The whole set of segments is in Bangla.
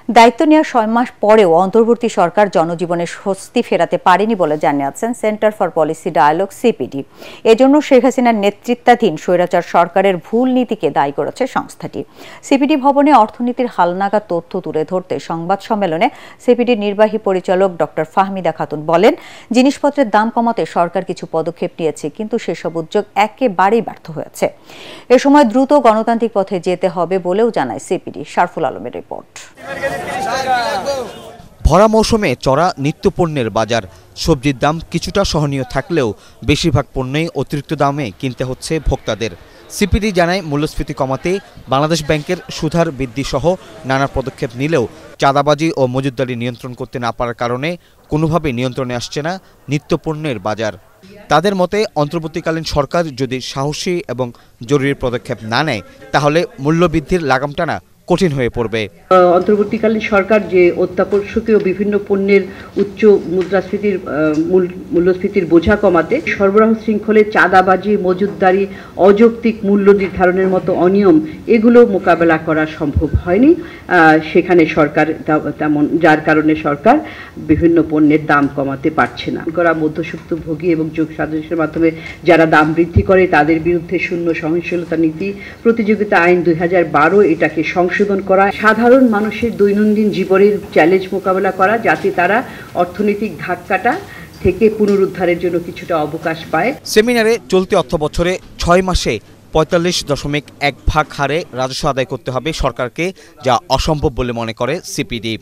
দায়িত্ব নেওয়ার ৬ মাস পরেও অন্তর্বর্তী সরকার জনজীবনে স্বস্তি ফেরাতে পারেনি বলে জানিয়েছেন centre for policy dialogue CPD. এজন্য শেখ হাসিনার নেতৃত্বাধীন স্বৈরাচার সরকারের ভুল নীতিকে দায়ী করেছে সংস্থাটি। সিপিডি ভবনে অর্থনীতির হালনাগাদ তথ্য তুলে ধরতে সংবাদ সম্মেলনে সিপিডির নির্বাহী পরিচালক ডক্টর ফাহমিদা খাতুন বলেন, জিনিসপত্রের দাম কমাতে সরকার কিছু পদক্ষেপ নিয়েছে, কিন্তু সেসব উদ্যোগ একেবারেই ব্যর্থ হয়েছে। এ সময় দ্রুত গণতান্ত্রিক পথে যেতে হবে বলেও জানায় সিপিডি। শারফুল আলমের রিপোর্ট। ভরা মৌসুমে চড়া নিত্যপণ্যের বাজার, সবজির দাম কিছুটা সহনীয় থাকলেও বেশিরভাগ পণ্যই অতিরিক্ত দামে কিনতে হচ্ছে ভোক্তাদের। সিপিডি জানায়, মূল্যস্ফীতি কমাতে বাংলাদেশ ব্যাংকের সুদহার বৃদ্ধি সহ নানা পদক্ষেপ নিলেও চাঁদাবাজি ও মজুতদারি নিয়ন্ত্রণ করতে না পারার কারণে কোনোভাবেই নিয়ন্ত্রণে আসছে না নিত্যপণ্যের বাজার। তাদের মতে, অন্তর্বর্তীকালীন সরকার যদি সাহসী এবং জরুরি পদক্ষেপ না নেয় তাহলে মূল্যবৃদ্ধির লাগাম টানা কঠিন হয়ে পড়বে। অন্তর্বর্তীকালীন সরকার যে অত্যাবশ্যকীয় বিভিন্ন পণ্যের উচ্চ মূল্যস্ফীতির বোঝা কমাতে সরবরাহ শৃঙ্খলে চাঁদাবাজি, মজুতদারি, অযৌক্তিক মূল্য নির্ধারণের মতো অনিয়ম এগুলো মোকাবেলা করা সম্ভব হয়নি সেখানে সরকার, তেমন যার কারণে সরকার বিভিন্ন পণ্যের দাম কমাতে পারছে না। মধ্যস্বত্বভোগী এবং যোগ সাজসের মাধ্যমে যারা দাম বৃদ্ধি করে তাদের বিরুদ্ধে শূন্য সহনশীলতা নীতি, প্রতিযোগিতা আইন 2012 এটাকে সংশোধন করা, সাধারণ মানুষের দৈনন্দিন জীবনের চ্যালেঞ্জ মোকাবেলা করা, যাতে তারা অর্থনৈতিক ধাক্কাটা থেকে পুনরুদ্ধারের জন্য কিছুটা অবকাশ পায়। সেমিনারে চলতি অর্থবছরে 6 মাসে 45.1% হারে রাজস্ব আদায় করতে হবে সরকারকে, যা অসম্ভব বলে মনে করে সিপিডি।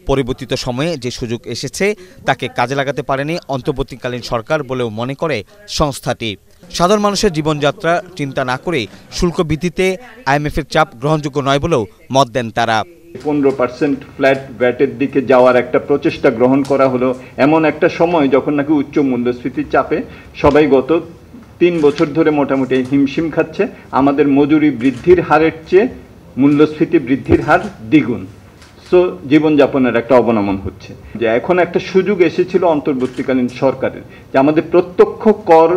পরিবর্তিত সময়ে যে সুযোগ এসেছে তাকে কাজে লাগাতে পারেনি অন্তর্বর্তীকালীন সরকার বলেও মনে করে সংস্থাটি। সাধারণ মানুষের জীবনযাত্রা চিন্তা না করে শুল্ক বৃদ্ধিতে আইএমএফের চাপ গ্রহণযোগ্য নয় বলেও মত দেন তারা। 15% ফ্ল্যাট ভ্যাটের দিকে যাওয়ার একটা প্রচেষ্টা গ্রহণ করা হলো এমন একটা সময় যখন নাকি উচ্চ মূল্যস্ফীতির চাপে সবাই গত 3 বছর ধরে মোটামুটি হিমশিম খাচ্ছে। আমাদের মজুরি বৃদ্ধির হারের চেয়ে মূল্যস্ফীতি বৃদ্ধির হার দ্বিগুণ। সো জীবনযাপনের একটা অবনমন হচ্ছে। যে এখন একটা সুযোগ এসেছিল অন্তর্বর্তীকালীন সরকারের, যে আমাদের প্রত্যক্ষ কর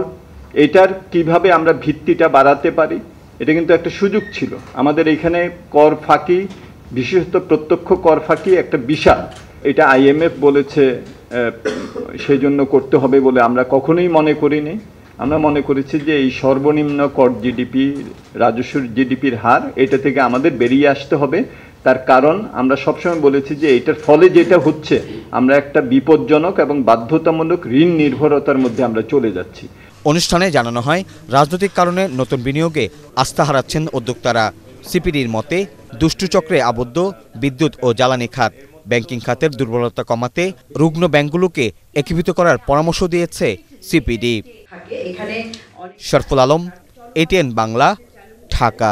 এটার কিভাবে আমরা ভিত্তিটা বাড়াতে পারি, এটা কিন্তু একটা সুযোগ ছিল। আমাদের এখানে কর ফাঁকি, বিশেষত প্রত্যক্ষ কর ফাঁকি একটা বিশাল, এটা আইএমএফ বলেছে সেই জন্য করতে হবে বলে আমরা কখনোই মনে করিনি। আমরা মনে করেছি যে এই সর্বনিম্ন কর জিডিপি, রাজস্ব জিডিপির হার, এটা থেকে আমাদের বেরিয়ে আসতে হবে। তার কারণ আমরা সবসময় বলেছি যে এটার ফলে যেটা হচ্ছে, আমরা একটা বিপজ্জনক এবং বাধ্যতামূলক ঋণ নির্ভরতার মধ্যে আমরা চলে যাচ্ছি। অনুষ্ঠানে জানানো হয়, রাজনৈতিক কারণে নতুন বিনিয়োগে আস্থা হারাচ্ছেন উদ্যোক্তারা। সিপিডির মতে, দুষ্টচক্রে আবদ্ধ বিদ্যুৎ ও জ্বালানি খাত, ব্যাংকিং খাতের দুর্বলতা কমাতে রুগ্ন ব্যাংকগুলোকে একীভূত করার পরামর্শ দিয়েছে সিপিডি। শারফুল আলম, এটিএন বাংলা, ঢাকা।